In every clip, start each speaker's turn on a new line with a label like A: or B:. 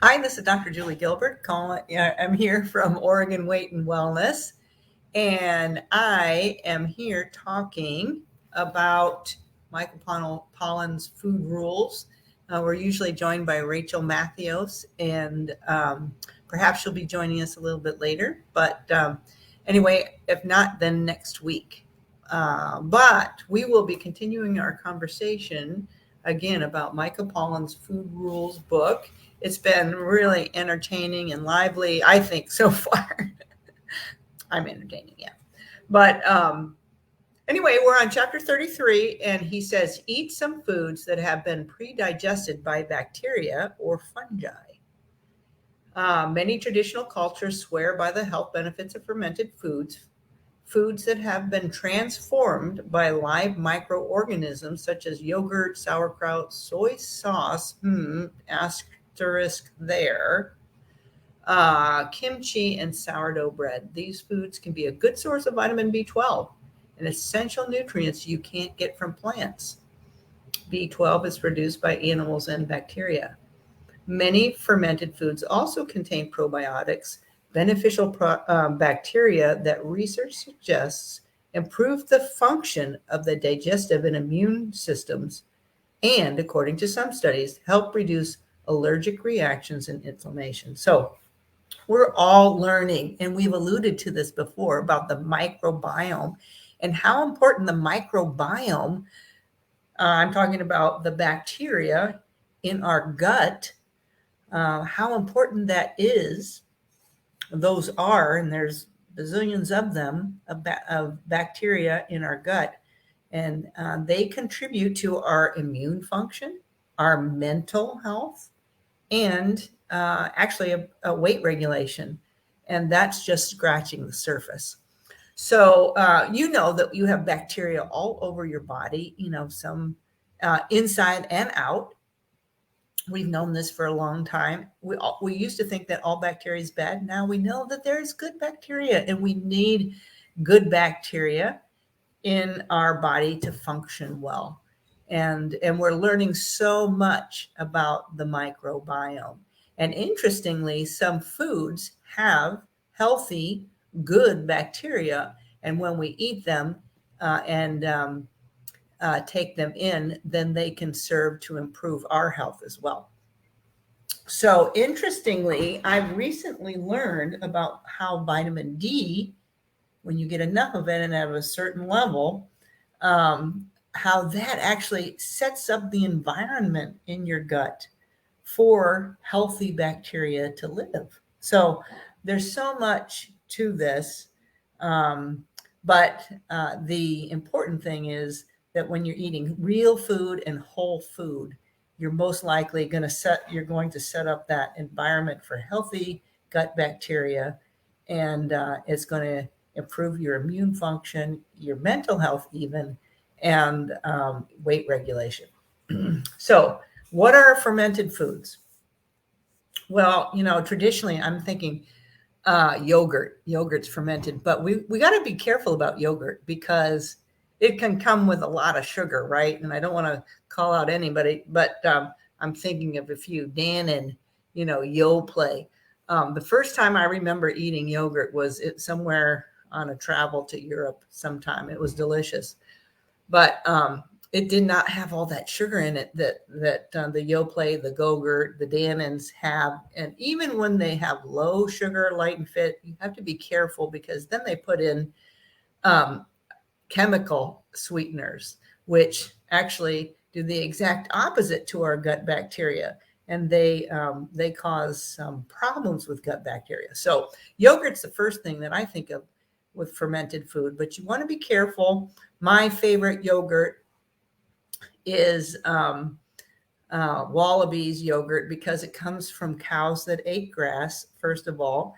A: Hi, this is Dr. Julie Gilbert. I'm here from Oregon Weight and Wellness, and I am here talking about Michael Pollan's food rules. We're usually joined by Rachel Matthews, and perhaps she'll be joining us a little bit later. But anyway, if not, then next week. But we will be continuing our conversation again about Michael Pollan's Food Rules book. It's been really entertaining and lively, I think, so far. I'm entertaining, yeah. But anyway, we're on chapter 33, and he says, eat some foods that have been pre-digested by bacteria or fungi. Many traditional cultures swear by the health benefits of fermented foods that have been transformed by live microorganisms such as yogurt, sauerkraut, soy sauce, asterisk there, kimchi, and sourdough bread. These foods can be a good source of vitamin B12, an essential nutrients you can't get from plants. B12 is produced by animals and bacteria. Many fermented foods also contain probiotics, beneficial bacteria that research suggests improve the function of the digestive and immune systems, and, according to some studies, help reduce allergic reactions and inflammation. So, we're all learning, and we've alluded to this before about the microbiome and how important the microbiome, I'm talking about the bacteria in our gut, how important that is. Those are, and there's bazillions of them, of bacteria in our gut, and they contribute to our immune function, our mental health, and actually a weight regulation. And that's just scratching the surface. So, you know that you have bacteria all over your body, some inside and out. We've known this for a long time. We used to think that all bacteria is bad. Now we know that there's good bacteria, and we need good bacteria in our body to function well. And we're learning so much about the microbiome. And interestingly, some foods have healthy, good bacteria, and when we eat them and take them in, then they can serve to improve our health as well. So, interestingly, I've recently learned about how vitamin D, when you get enough of it and at a certain level, how that actually sets up the environment in your gut for healthy bacteria to live. So, there's so much to this. But the important thing is that when you're eating real food and whole food, you're most likely you're going to set up that environment for healthy gut bacteria, and it's going to improve your immune function, your mental health even, and weight regulation. So, what are fermented foods? Well, traditionally I'm thinking yogurt. Yogurt's fermented, but we got to be careful about yogurt because it can come with a lot of sugar, right? And I don't want to call out anybody, but I'm thinking of a few. Dannon, Yoplait. The first time I remember eating yogurt was somewhere on a travel to Europe sometime. It was delicious, but it did not have all that sugar in it that the Yoplait, the Go-Gurt, the Dannons have. And even when they have low sugar, light and fit, you have to be careful because then they put in chemical sweeteners, which actually do the exact opposite to our gut bacteria. And they cause some problems with gut bacteria. So yogurt's the first thing that I think of with fermented food, but you want to be careful. My favorite yogurt is Wallabies yogurt because it comes from cows that ate grass, first of all.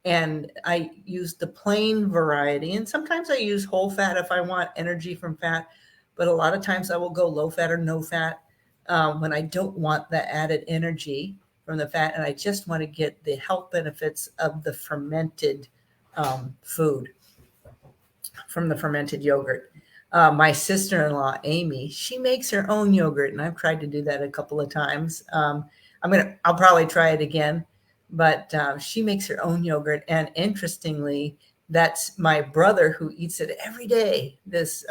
A: And I use the plain variety. And sometimes I use whole fat if I want energy from fat. But a lot of times I will go low fat or no fat when I don't want the added energy from the fat. And I just want to get the health benefits of the fermented food from the fermented yogurt. My sister-in-law, Amy, she makes her own yogurt, and I've tried to do that a couple of times. I'll probably try it again, but she makes her own yogurt. And interestingly, that's my brother who eats it every day. This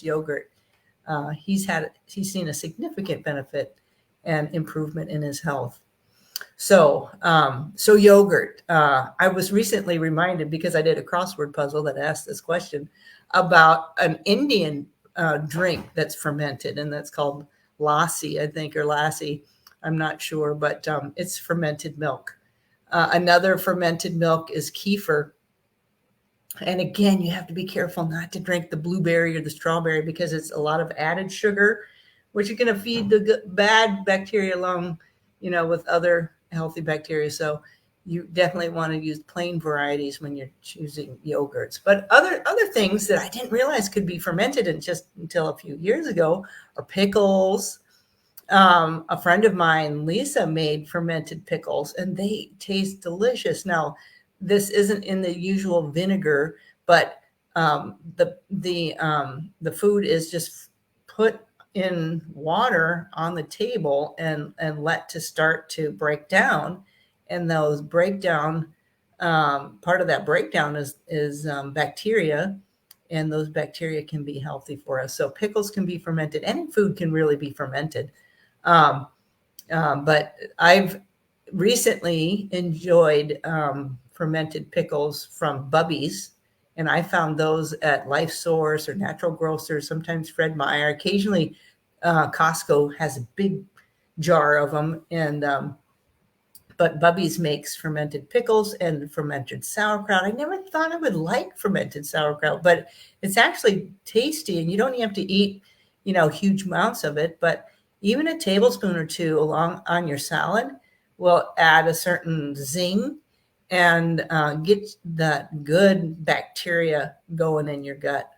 A: yogurt, he's seen a significant benefit and improvement in his health. So yogurt. I was recently reminded, because I did a crossword puzzle that asked this question, about an Indian drink that's fermented, and that's called lassi, I think, or lassi. I'm not sure, but it's fermented milk. Another fermented milk is kefir. And again, you have to be careful not to drink the blueberry or the strawberry, because it's a lot of added sugar, which is going to feed the bad bacteria along, with other healthy bacteria. So you definitely want to use plain varieties when you're choosing yogurts. But other things that I didn't realize could be fermented, and just until a few years ago, are pickles. A friend of mine, Lisa, made fermented pickles, and they taste delicious. Now, this isn't in the usual vinegar, but the food is just put in water on the table and let to start to break down. And those breakdown, part of that breakdown is bacteria, and those bacteria can be healthy for us. So pickles can be fermented. Any food can really be fermented. But I've recently enjoyed fermented pickles from Bubby's, and I found those at Life Source or Natural Grocers, sometimes Fred Meyer. Occasionally, Costco has a big jar of them, but Bubby's makes fermented pickles and fermented sauerkraut. I never thought I would like fermented sauerkraut, but it's actually tasty, and you don't have to eat, huge amounts of it, but even a tablespoon or two along on your salad will add a certain zing and get that good bacteria going in your gut.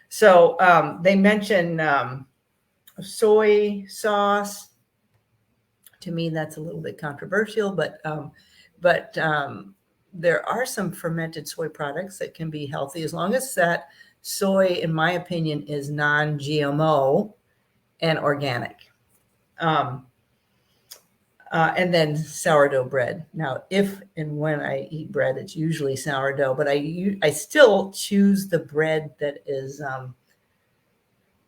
A: So they mention soy sauce. To me, that's a little bit controversial, but there are some fermented soy products that can be healthy, as long as that soy, in my opinion, is non-GMO and organic. And then sourdough bread. Now, if and when I eat bread, it's usually sourdough, but I still choose the bread that is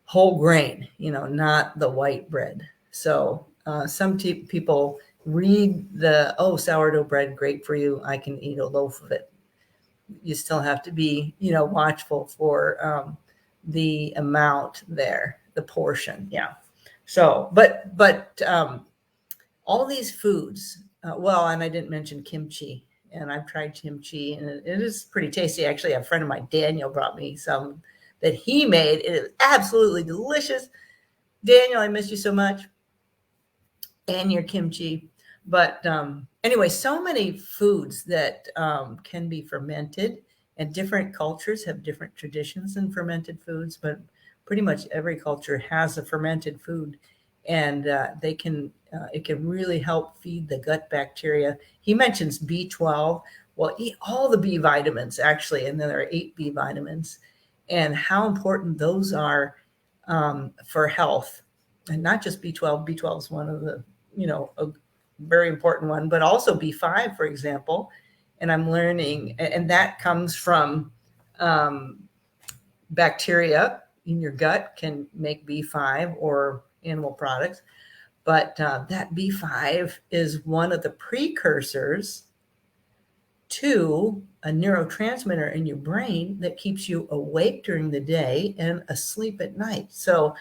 A: whole grain, not the white bread. So some people read sourdough bread, great for you, I can eat a loaf of it. You still have to be, watchful for the amount there, the portion. Yeah. So, but all these foods, and I didn't mention kimchi, and I've tried kimchi, and it is pretty tasty. Actually, a friend of mine, Daniel, brought me some that he made. It is absolutely delicious. Daniel, I miss you so much, and your kimchi. But anyway, so many foods that can be fermented, and different cultures have different traditions in fermented foods, but pretty much every culture has a fermented food, and it can really help feed the gut bacteria. He mentions B12. Well, eat all the B vitamins, actually, and then there are 8 B vitamins, and how important those are for health. And not just B12. B12 is one of the, a very important one, but also B5, for example. And I'm learning, and that comes from bacteria in your gut can make B5 or animal products. But that B5 is one of the precursors to a neurotransmitter in your brain that keeps you awake during the day and asleep at night. So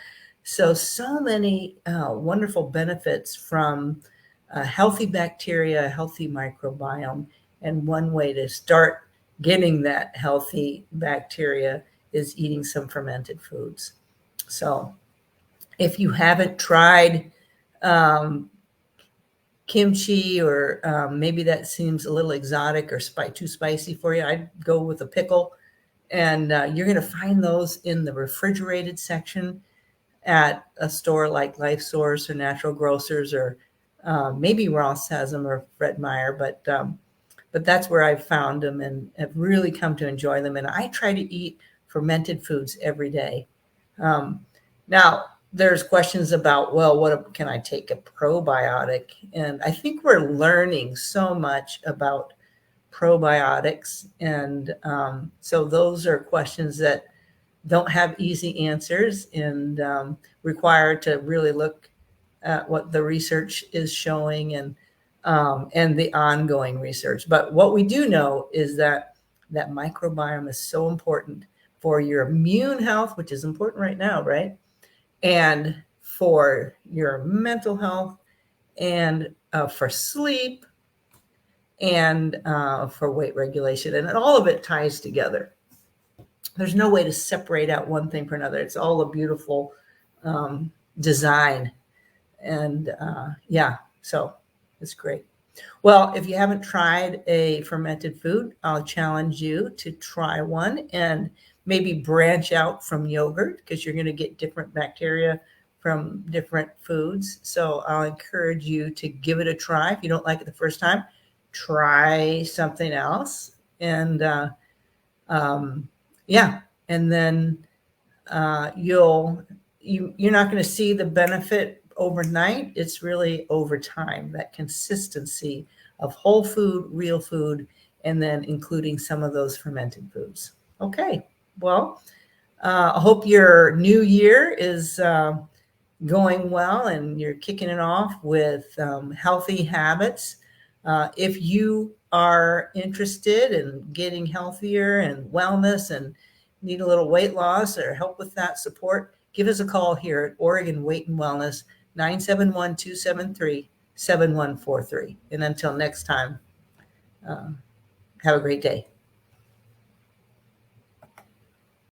A: many wonderful benefits from healthy bacteria, healthy microbiome. And one way to start getting that healthy bacteria is eating some fermented foods. So if you haven't tried kimchi, or maybe that seems a little exotic or too spicy for you, I'd go with a pickle. And you're going to find those in the refrigerated section at a store like Life Source or Natural Grocers, or maybe Ross has them, or Fred Meyer. But that's where I've found them and have really come to enjoy them. And I try to eat fermented foods every day. Now, there's questions about, well, what can I take a probiotic? And I think we're learning so much about probiotics. And so those are questions that don't have easy answers and require to really look at what the research is showing and the ongoing research. But what we do know is that microbiome is so important for your immune health, which is important right now, right? And for your mental health and for sleep and for weight regulation. And all of it ties together. There's no way to separate out one thing from another. It's all a beautiful design. And yeah, so it's great. Well, if you haven't tried a fermented food, I'll challenge you to try one and maybe branch out from yogurt because you're going to get different bacteria from different foods. So I'll encourage you to give it a try. If you don't like it the first time, try something else. And yeah, and then you're not going to see the benefit overnight. It's really over time, that consistency of whole food, real food, and then including some of those fermented foods. Okay, well, I hope your new year is going well and you're kicking it off with healthy habits. If you are interested in getting healthier and wellness and need a little weight loss or help with that support, give us a call here at Oregon Weight and Wellness, 971-273-7143. And until next time, have a great day.